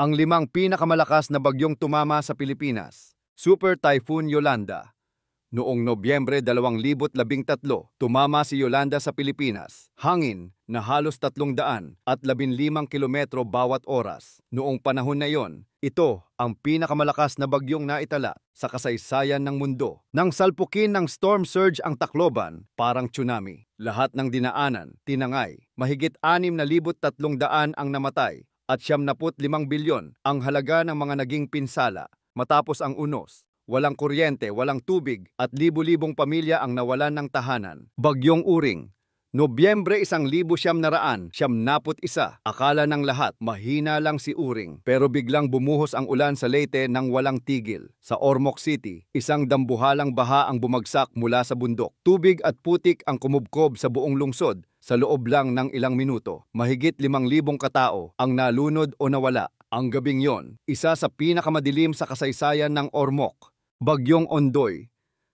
Ang 5 pinakamalakas na bagyong tumama sa Pilipinas. Super Typhoon Yolanda. Noong Nobyembre 2013, tumama si Yolanda sa Pilipinas. Hangin na halos 315 kilometro bawat oras. Noong panahon na iyon, ito ang pinakamalakas na bagyong naitala sa kasaysayan ng mundo. Nang salpukin ng storm surge ang Tacloban, parang tsunami. Lahat ng dinaanan, tinangay. Mahigit 6,300 ang namatay at 75 bilyon ang halaga ng mga naging pinsala. Matapos ang unos, walang kuryente, walang tubig at libu-libong pamilya ang nawalan ng tahanan. Bagyong Uring. Nobyembre 1971. Akala ng lahat mahina lang si Uring, pero biglang bumuhos ang ulan sa Leyte nang walang tigil. Sa Ormoc City, isang dambuhalang baha ang bumagsak mula sa bundok. Tubig at putik ang kumubkob sa buong lungsod sa loob lang ng ilang minuto. Mahigit 5,000 katao ang nalunod o nawala. Ang gabing yon, isa sa pinakamadilim sa kasaysayan ng Ormoc. Bagyong Ondoy.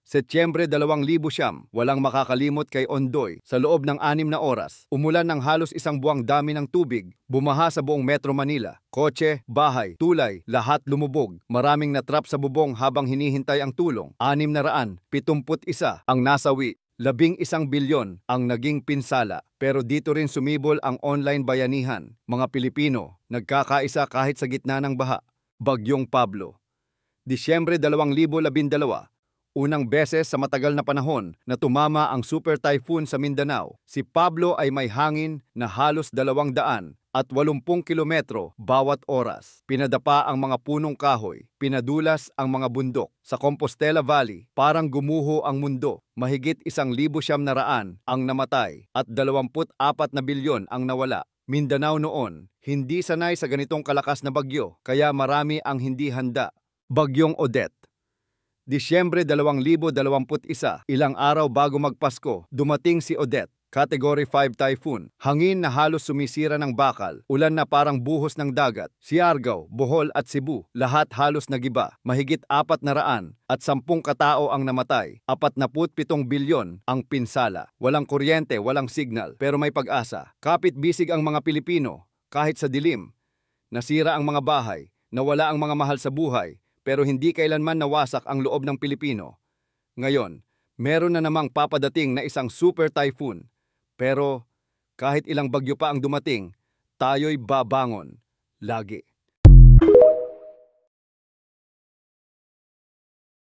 Setyembre 2000, walang makakalimot kay Ondoy. Sa loob ng 6 na oras, umulan ng halos isang buwang dami ng tubig, bumaha sa buong Metro Manila. Kotse, bahay, tulay, lahat lumubog. Maraming natrap sa bubong habang hinihintay ang tulong. 671 ang nasawi. 11 bilyon ang naging pinsala. Pero dito rin sumibol ang online bayanihan. Mga Pilipino, nagkakaisa kahit sa gitna ng baha. Bagyong Pablo. Disyembre 2012, unang beses sa matagal na panahon na tumama ang super typhoon sa Mindanao. Si Pablo ay may hangin na halos 280 kilometro bawat oras. Pinadapa ang mga punong kahoy, pinadulas ang mga bundok. Sa Compostela Valley, parang gumuho ang mundo. Mahigit 1,900 ang namatay at 24 na bilyon ang nawala. Mindanao noon, hindi sanay sa ganitong kalakas na bagyo, kaya marami ang hindi handa. Bagyong Odette. Disyembre 2021, ilang araw bago magpasko, dumating si Odette. Category 5 typhoon. Hangin na halos sumisira ng bakal, ulan na parang buhos ng dagat. Siargao, Bohol at Cebu, lahat halos nagiba. Mahigit 400 at 10 katao ang namatay. 47 bilyon ang pinsala. Walang kuryente, walang signal, pero may pag-asa. Kapit-bisig ang mga Pilipino, kahit sa dilim. Nasira ang mga bahay, nawala ang mga mahal sa buhay, pero hindi kailanman nawasak ang loob ng Pilipino. Ngayon, meron na namang papadating na isang super typhoon. Pero kahit ilang bagyo pa ang dumating, tayo'y babangon lagi.